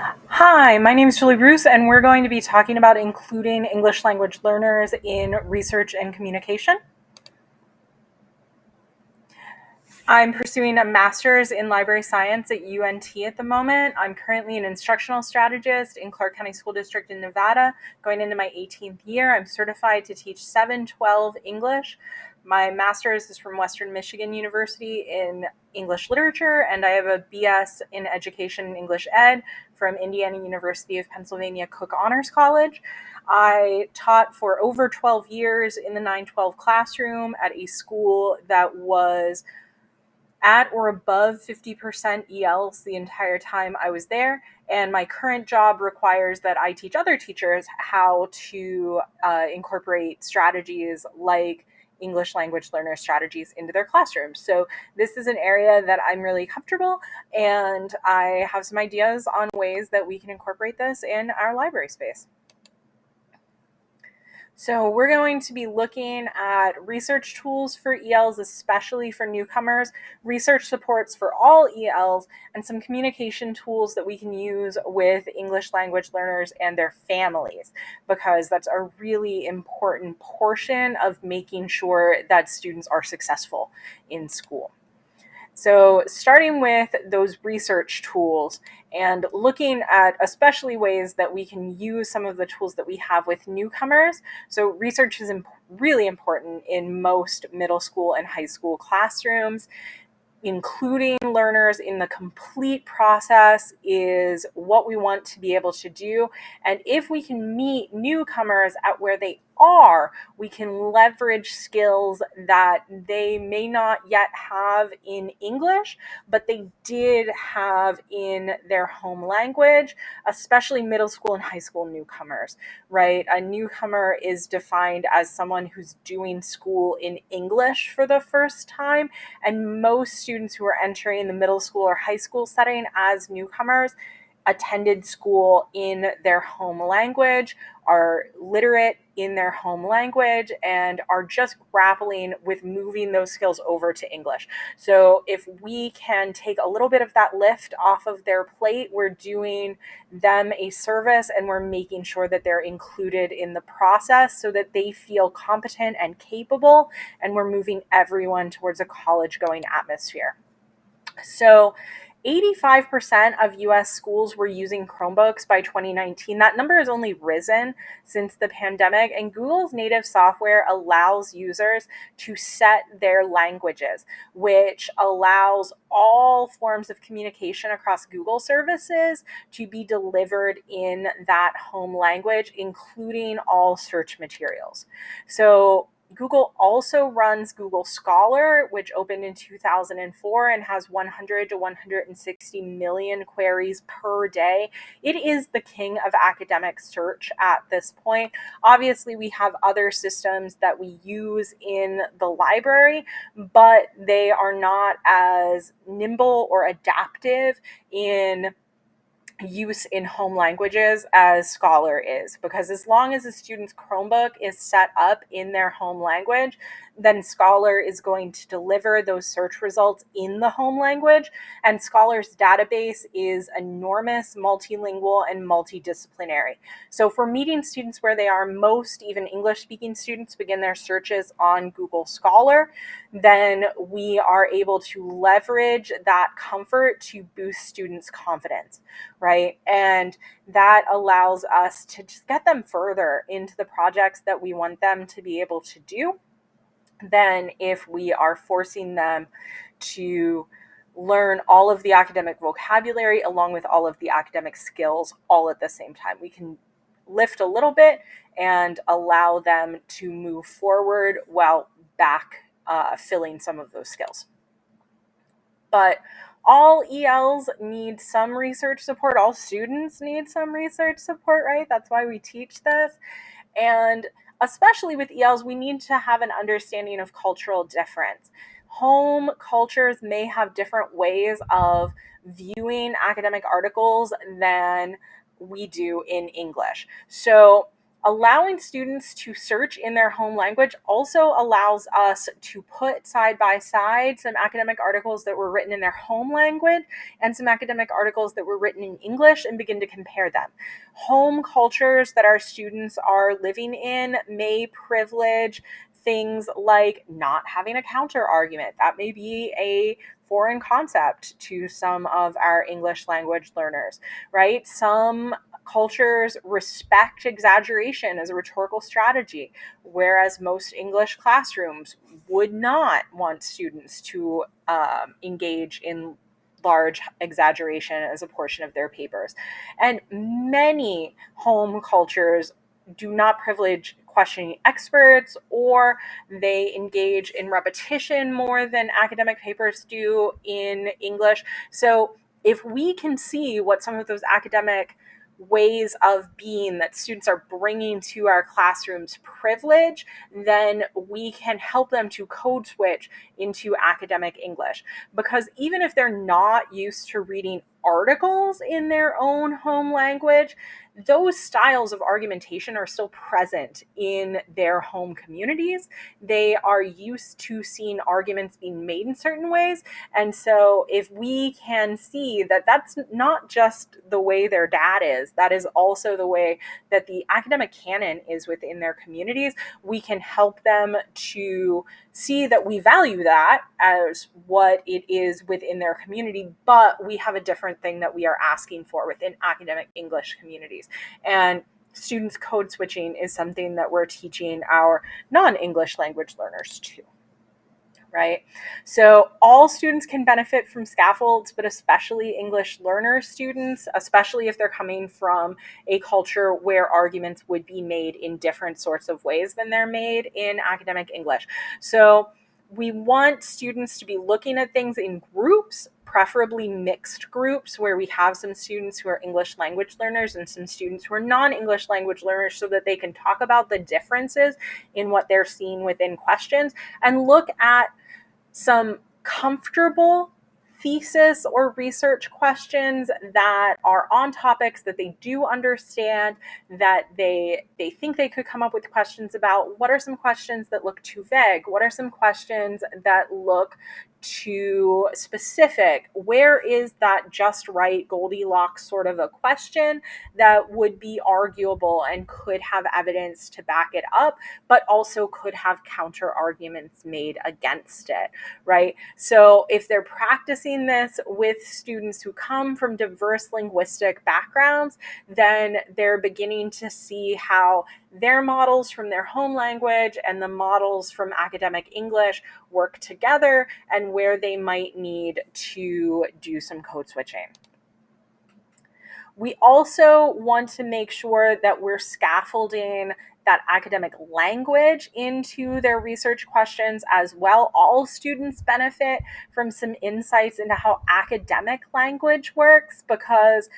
Hi, my name is Julie Roos, and we're going to be talking about including English language learners in research and communication. I'm pursuing a master's in library science at UNT at the moment. I'm currently an instructional strategist in Clark County School District in Nevada, going into my 18th year. I'm certified to teach 712 English. My master's is from Western Michigan University in English literature, and I have a BS in education and English ed from Indiana University of Pennsylvania Cook Honors College. I taught for over 12 years in the 912 classroom at a school that was at or above 50% ELs the entire time I was there. And my current job requires that I teach other teachers how to incorporate strategies like English language learner strategies into their classrooms. So this is an area that I'm really comfortable, and I have some ideas on ways that we can incorporate this in our library space. So we're going to be looking at research tools for ELs, especially for newcomers, research supports for all ELs, and some communication tools that we can use with English language learners and their families, because that's a really important portion of making sure that students are successful in school. So starting with those research tools and looking at especially ways that we can use some of the tools that we have with newcomers. So research is really important in most middle school and high school classrooms. Including learners in the complete process is what we want to be able to do. And if we can meet newcomers at where they are, we can leverage skills that they may not yet have in English, but they did have in their home language, especially middle school and high school newcomers, right? A newcomer is defined as someone who's doing school in English for the first time, and most students who are entering the middle school or high school setting as newcomers attended school in their home language, are literate in their home language, and are just grappling with moving those skills over to English. So if we can take a little bit of that lift off of their plate, we're doing them a service, and we're making sure that they're included in the process so that they feel competent and capable, and we're moving everyone towards a college going atmosphere. So 85% of US schools were using Chromebooks by 2019. That number has only risen since the pandemic, and Google's native software allows users to set their languages, which allows all forms of communication across Google services to be delivered in that home language, including all search materials. So Google also runs Google Scholar, which opened in 2004 and has 100 to 160 million queries per day. It is the king of academic search at this point. Obviously, we have other systems that we use in the library, but they are not as nimble or adaptive in use in home languages as Scholar is, because as long as a student's Chromebook is set up in their home language, then Scholar is going to deliver those search results in the home language. And Scholar's database is enormous, multilingual, and multidisciplinary. So for meeting students where they are, most even English-speaking students begin their searches on Google Scholar. Then we are able to leverage that comfort to boost students' confidence, right? And that allows us to just get them further into the projects that we want them to be able to do than if we are forcing them to learn all of the academic vocabulary along with all of the academic skills all at the same time. We can lift a little bit and allow them to move forward while back filling some of those skills. But all ELs need some research support. All students need some research support, right? That's why we teach this. And especially with ELs, we need to have an understanding of cultural difference. Home cultures may have different ways of viewing academic articles than we do in English. So allowing students to search in their home language also allows us to put side by side some academic articles that were written in their home language and some academic articles that were written in English and begin to compare them. Home cultures that our students are living in may privilege things like not having a counter argument. That may be a foreign concept to some of our English language learners, right? Some cultures respect exaggeration as a rhetorical strategy, whereas most English classrooms would not want students to engage in large exaggeration as a portion of their papers. And many home cultures do not privilege questioning experts, or they engage in repetition more than academic papers do in English. So if we can see what some of those academic ways of being that students are bringing to our classrooms privilege, then we can help them to code switch into academic English. Because even if they're not used to reading articles in their own home language, those styles of argumentation are still present in their home communities. They are used to seeing arguments being made in certain ways. And so if we can see that that's not just the way their dad is, that is also the way that the academic canon is within their communities, we can help them to see that we value that as what it is within their community, but we have a different thing that we are asking for within academic English communities. And students code switching is something that we're teaching our non-English language learners too. Right? So all students can benefit from scaffolds, but especially English learner students, especially if they're coming from a culture where arguments would be made in different sorts of ways than they're made in academic English. So we want students to be looking at things in groups, preferably mixed groups, where we have some students who are English language learners and some students who are non-English language learners, so that they can talk about the differences in what they're seeing within questions and look at some comfortable thesis or research questions that are on topics that they do understand, that they think they could come up with questions about. What are some questions that look too vague? What are some questions that look too specific? Where is that just right Goldilocks sort of a question that would be arguable and could have evidence to back it up, but also could have counter arguments made against it, right? So if they're practicing this with students who come from diverse linguistic backgrounds, then they're beginning to see how their models from their home language and the models from academic English work together, and where they might need to do some code switching. We also want to make sure that we're scaffolding that academic language into their research questions as well. All students benefit from some insights into how academic language works, because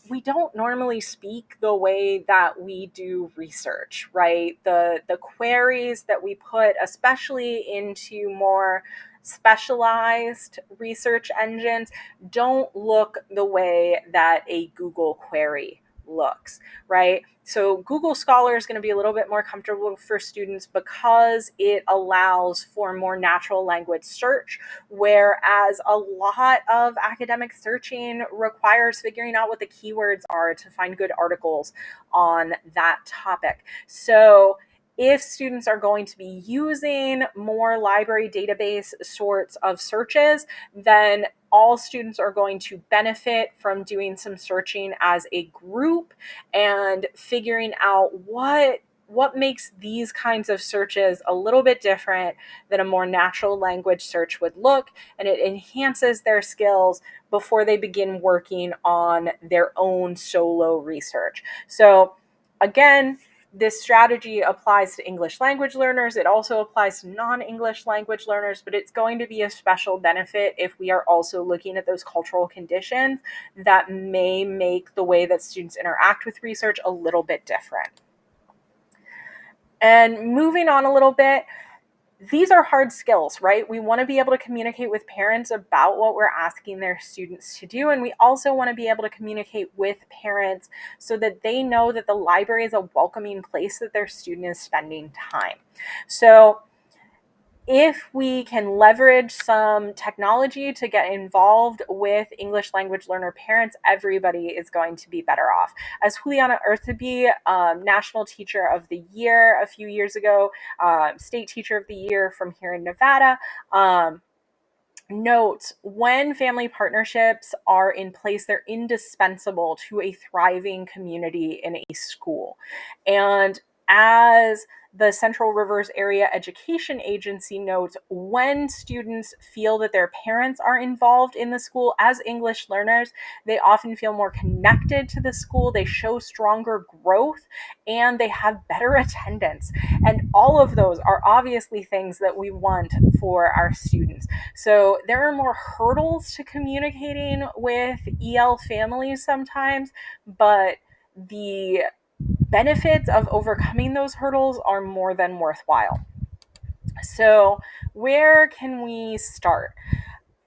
we don't normally speak the way that we do research, right? The queries that we put, especially into more specialized research engines, don't look the way that a Google query looks, right? So Google Scholar is going to be a little bit more comfortable for students because it allows for more natural language search, whereas a lot of academic searching requires figuring out what the keywords are to find good articles on that topic. So if students are going to be using more library database sorts of searches, then all students are going to benefit from doing some searching as a group and figuring out what makes these kinds of searches a little bit different than a more natural language search would look, and it enhances their skills before they begin working on their own solo research. So again, this strategy applies to English language learners. It also applies to non-English language learners, but it's going to be a special benefit if we are also looking at those cultural conditions that may make the way that students interact with research a little bit different. And moving on a little bit, these are hard skills, right? We want to be able to communicate with parents about what we're asking their students to do. And we also want to be able to communicate with parents so that they know that the library is a welcoming place that their student is spending time. So if we can leverage some technology to get involved with English language learner parents, everybody is going to be better off. As Juliana Earthaby, National Teacher of the Year a few years ago, State Teacher of the Year from here in Nevada, note, when family partnerships are in place, they're indispensable to a thriving community in a school. And as the Central Rivers Area Education Agency notes, when students feel that their parents are involved in the school as English learners, they often feel more connected to the school, they show stronger growth, and they have better attendance. And all of those are obviously things that we want for our students. So there are more hurdles to communicating with EL families sometimes, but the benefits of overcoming those hurdles are more than worthwhile. So, where can we start?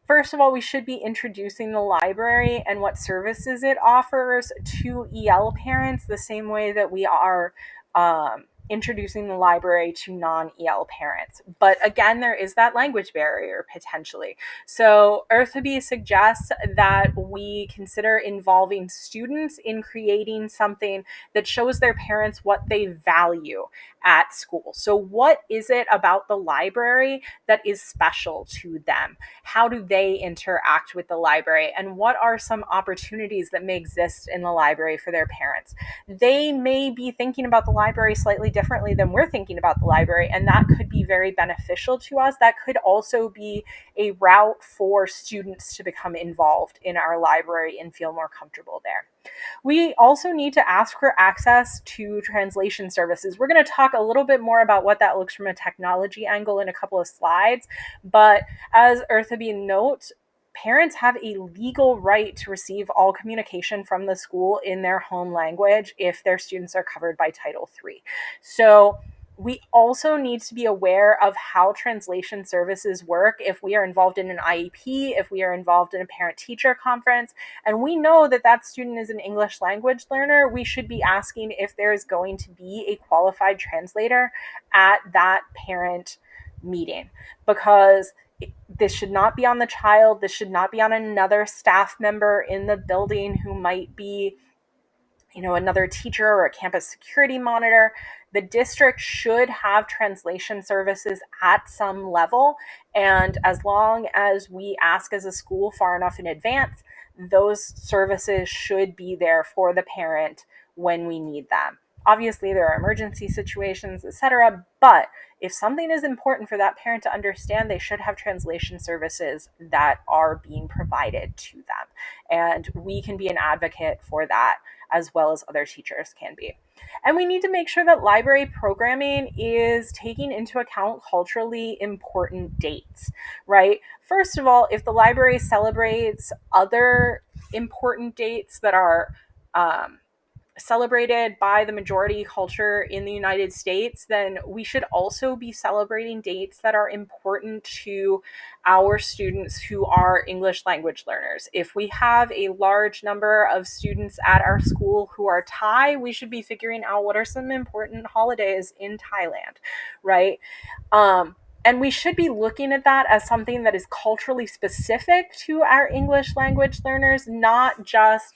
First of all, we should be introducing the library and what services it offers to EL parents the same way that we are introducing the library to non-EL parents. But again, there is that language barrier potentially. So Earthaby suggests that we consider involving students in creating something that shows their parents what they value at school. So what is it about the library that is special to them? How do they interact with the library? And what are some opportunities that may exist in the library for their parents? They may be thinking about the library slightly differently than we're thinking about the library, and that could be very beneficial to us. That could also be a route for students to become involved in our library and feel more comfortable there. We also need to ask for access to translation services. We're going to talk a little bit more about what that looks from a technology angle in a couple of slides, but as Earthaby notes, parents have a legal right to receive all communication from the school in their home language if their students are covered by Title III. So we also need to be aware of how translation services work if we are involved in an IEP, if we are involved in a parent-teacher conference, and we know that that student is an English language learner, we should be asking if there is going to be a qualified translator at that parent meeting, because this should not be on the child. This should not be on another staff member in the building who might be, another teacher or a campus security monitor. The district should have translation services at some level. And as long as we ask as a school far enough in advance, those services should be there for the parent when we need them. Obviously, there are emergency situations, etc. But if something is important for that parent to understand, they should have translation services that are being provided to them. And we can be an advocate for that as well as other teachers can be. And we need to make sure that library programming is taking into account culturally important dates, right? First of all, if the library celebrates other important dates that are celebrated by the majority culture in the United States, then we should also be celebrating dates that are important to our students who are English language learners. If we have a large number of students at our school who are Thai, we should be figuring out what are some important holidays in Thailand, right? And we should be looking at that as something that is culturally specific to our English language learners, not just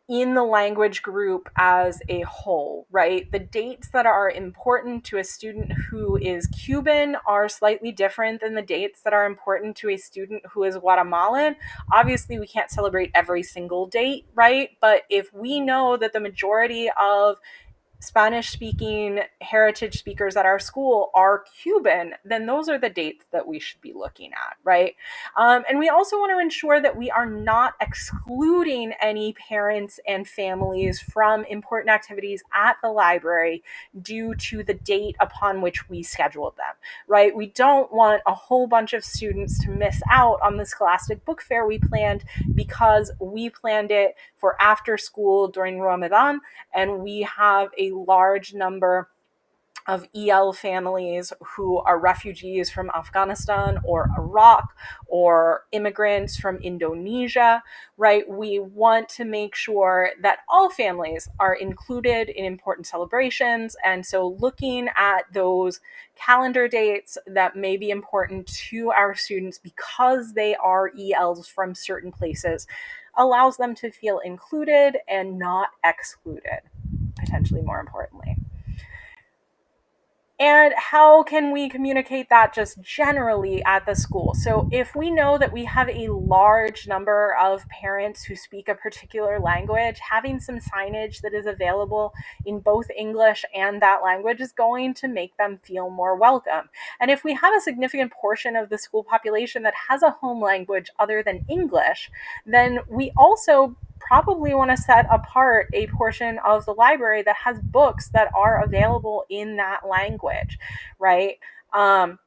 in the language group as a whole, right? The dates that are important to a student who is Cuban are slightly different than the dates that are important to a student who is Guatemalan. Obviously, we can't celebrate every single date, right? But if we know that the majority of Spanish-speaking heritage speakers at our school are Cuban, then those are the dates that we should be looking at, right? And we also want to ensure that we are not excluding any parents and families from important activities at the library due to the date upon which we scheduled them, right? We don't want a whole bunch of students to miss out on the Scholastic Book Fair we planned because we planned it for after school during Ramadan, and we have a large number of EL families who are refugees from Afghanistan or Iraq or immigrants from Indonesia, right? We want to make sure that all families are included in important celebrations. And so looking at those calendar dates that may be important to our students because they are ELs from certain places allows them to feel included and not excluded, potentially more importantly. And how can we communicate that just generally at the school? So, if we know that we have a large number of parents who speak a particular language, having some signage that is available in both English and that language is going to make them feel more welcome. And if we have a significant portion of the school population that has a home language other than English, then we also probably want to set apart a portion of the library that has books that are available in that language, right? Um,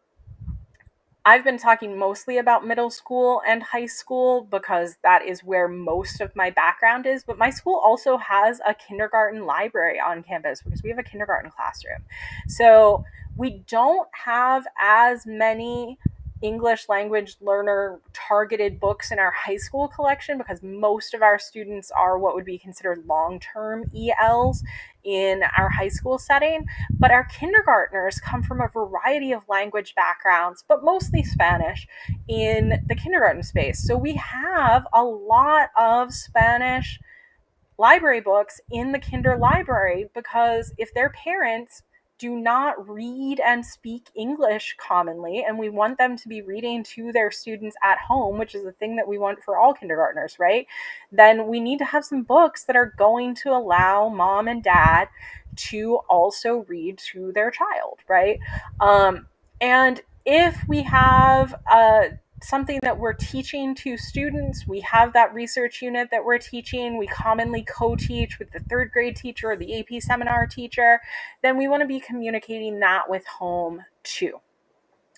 I've been talking mostly about middle school and high school because that is where most of my background is. But my school also has a kindergarten library on campus because we have a kindergarten classroom. So we don't have as many English language learner targeted books in our high school collection because most of our students are what would be considered long term ELs in our high school setting. But our kindergartners come from a variety of language backgrounds, but mostly Spanish in the kindergarten space. So we have a lot of Spanish library books in the kinder library because if their parents do not read and speak English commonly, and we want them to be reading to their students at home, which is the thing that we want for all kindergartners, right? Then we need to have some books that are going to allow mom and dad to also read to their child, right? And if we have something that we're teaching to students, we have that research unit that we're teaching, we commonly co-teach with the third grade teacher or the AP seminar teacher, then we want to be communicating that with home too.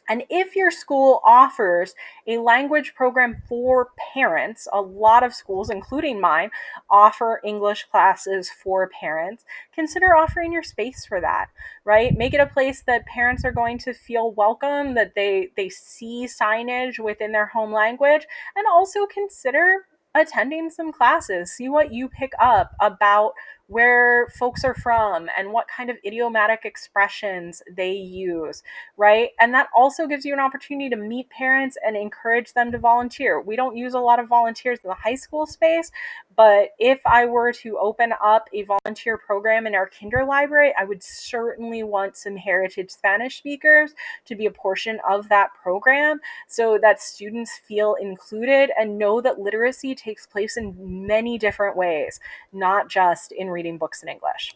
And if your school offers a language program for parents, a lot of schools, including mine, offer English classes for parents, consider offering your space for that, right? Make it a place that parents are going to feel welcome, that they see signage within their home language, and also consider attending some classes. See what you pick up about where folks are from and what kind of idiomatic expressions they use, right? And that also gives you an opportunity to meet parents and encourage them to volunteer. We don't use a lot of volunteers in the high school space, but if I were to open up a volunteer program in our kinder library, I would certainly want some heritage Spanish speakers to be a portion of that program so that students feel included and know that literacy takes place in many different ways, not just in reading books in English.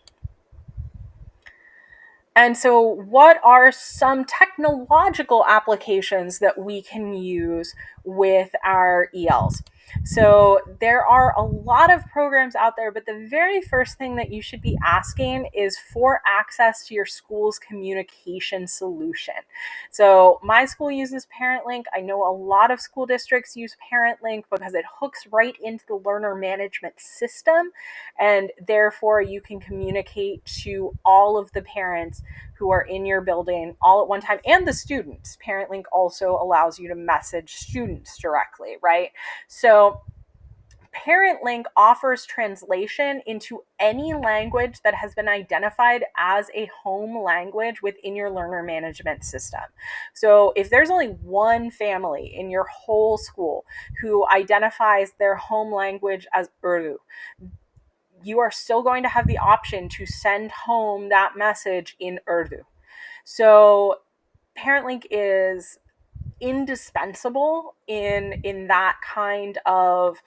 And so, what are some technological applications that we can use with our ELs? So, there are a lot of programs out there, but the very first thing that you should be asking is for access to your school's communication solution. So, my school uses ParentLink. I know a lot of school districts use ParentLink because it hooks right into the learner management system, and therefore you can communicate to all of the parents who are in your building all at one time and the students. ParentLink also allows you to message students directly, right? So ParentLink offers translation into any language that has been identified as a home language within your learner management system. So if there's only one family in your whole school who identifies their home language as Urdu, you are still going to have the option to send home that message in Urdu. So ParentLink is indispensable in that kind of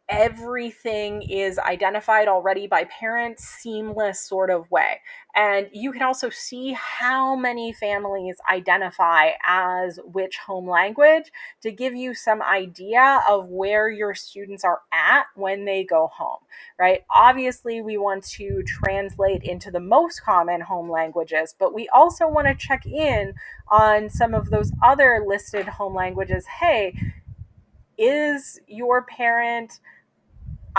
everything is identified already by parents, seamless sort of way. And you can also see how many families identify as which home language to give you some idea of where your students are at when they go home, right? Obviously, we want to translate into the most common home languages, but we also want to check in on some of those other listed home languages. Hey, is your parent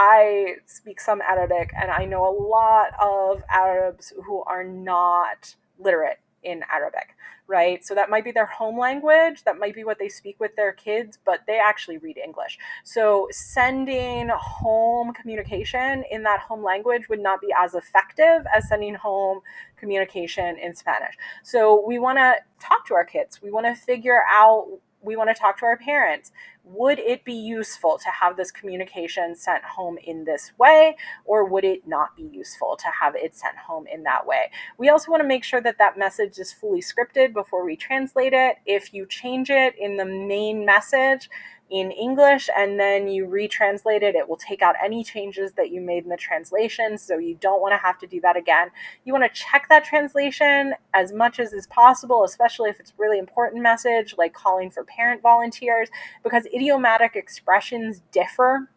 I speak some Arabic, and I know a lot of Arabs who are not literate in Arabic, right? So that might be their home language, that might be what they speak with their kids, but they actually read English. So sending home communication in that home language would not be as effective as sending home communication in Spanish. So we want to talk to our kids. We want to figure out, we want to talk to our parents. Would it be useful to have this communication sent home in this way, or would it not be useful to have it sent home in that way? We also want to make sure that that message is fully scripted before we translate it. If you change it in the main message in English and then you retranslate it, it will take out any changes that you made in the translation. So you don't want to have to do that again. You want to check that translation as much as is possible, especially if it's really important message, like calling for parent volunteers, because idiomatic expressions differ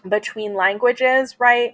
between languages, right?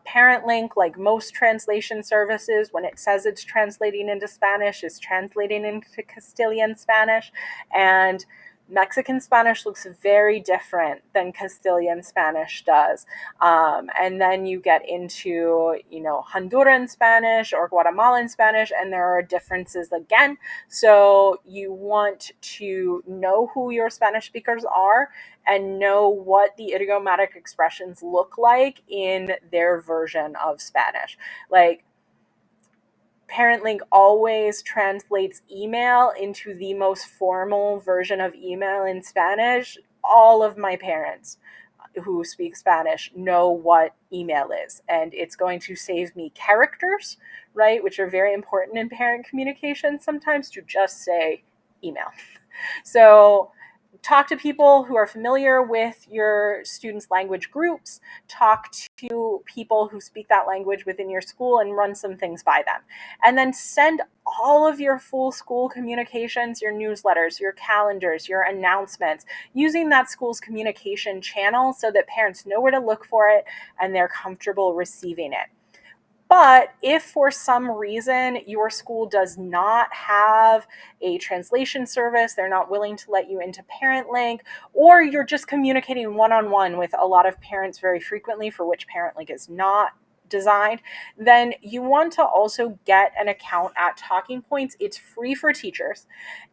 Parent link, like most translation services, when it says it's translating into Spanish, is translating into Castilian Spanish. And Mexican Spanish looks very different than Castilian Spanish does. And then you get into, Honduran Spanish or Guatemalan Spanish, and there are differences again. So you want to know who your Spanish speakers are and know what the idiomatic expressions look like in their version of Spanish. Like, ParentLink always translates email into the most formal version of email in Spanish. All of my parents who speak Spanish know what email is, and it's going to save me characters, right, which are very important in parent communication sometimes, to just say email. So talk to people who are familiar with your students' language groups, talk to people who speak that language within your school, and run some things by them. And then send all of your full school communications, your newsletters, your calendars, your announcements, using that school's communication channel so that parents know where to look for it and they're comfortable receiving it. But if for some reason your school does not have a translation service, they're not willing to let you into ParentLink, or you're just communicating one-on-one with a lot of parents very frequently, for which ParentLink is not designed, then you want to also get an account at Talking Points. It's free for teachers,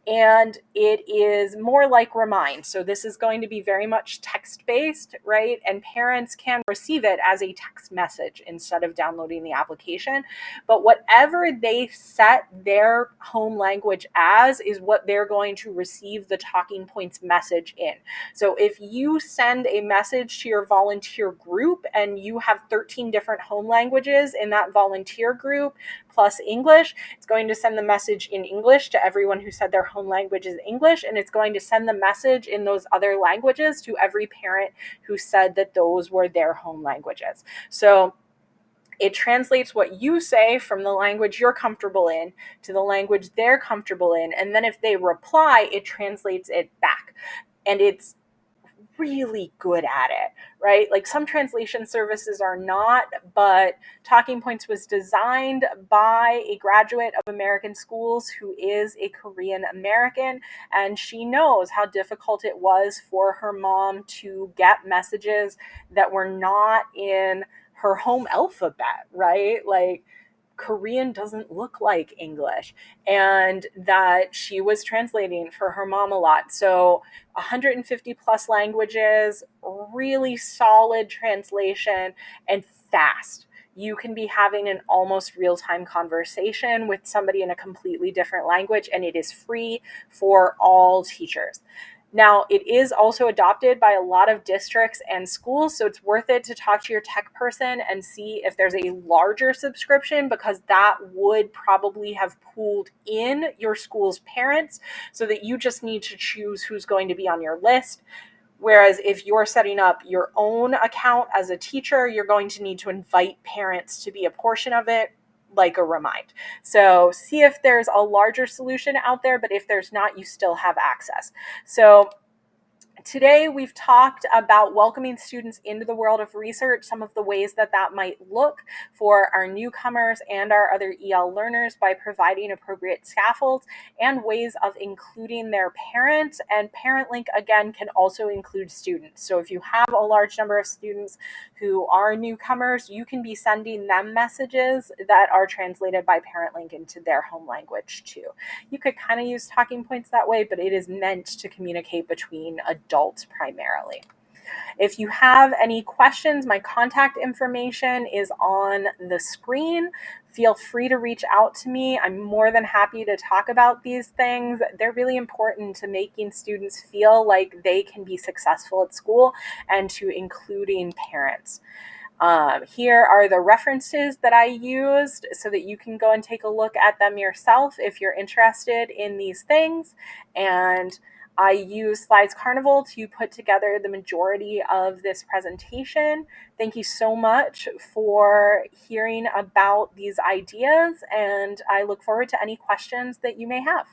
and it is more like Remind. So this is going to be very much text-based, right? And parents can receive it as a text message instead of downloading the application. But whatever they set their home language as is what they're going to receive the Talking Points message in. So if you send a message to your volunteer group and you have 13 different home languages in that volunteer group plus English, it's going to send the message in English to everyone who said their home language is English, and it's going to send the message in those other languages to every parent who said that those were their home languages. So it translates what you say from the language you're comfortable in to the language they're comfortable in, and then if they reply, it translates it back. And it's really good at it, right? Like, some translation services are not, but Talking Points was designed by a graduate of American schools who is a Korean American, and she knows how difficult it was for her mom to get messages that were not in her home alphabet, right? Like, Korean doesn't look like English, and that she was translating for her mom a lot. So 150 plus languages, really solid translation, and fast. You can be having an almost real-time conversation with somebody in a completely different language, and it is free for all teachers. Now, it is also adopted by a lot of districts and schools, so it's worth it to talk to your tech person and see if there's a larger subscription, because that would probably have pooled in your school's parents so that you just need to choose who's going to be on your list. Whereas if you're setting up your own account as a teacher, you're going to need to invite parents to be a portion of it, like a Remind. So see if there's a larger solution out there, but if there's not, you still have access. So Today, we've talked about welcoming students into the world of research, some of the ways that that might look for our newcomers and our other EL learners by providing appropriate scaffolds and ways of including their parents. And Parent Link, again, can also include students. So if you have a large number of students who are newcomers, you can be sending them messages that are translated by Parent Link into their home language too. You could kind of use talking points that way, but it is meant to communicate between adults primarily. If you have any questions, my contact information is on the screen. Feel free to reach out to me. I'm more than happy to talk about these things. They're really important to making students feel like they can be successful at school and to including parents. Here are the references that I used so that you can go and take a look at them yourself if you're interested in these things. And I use Slides Carnival to put together the majority of this presentation. Thank you so much for hearing about these ideas, and I look forward to any questions that you may have.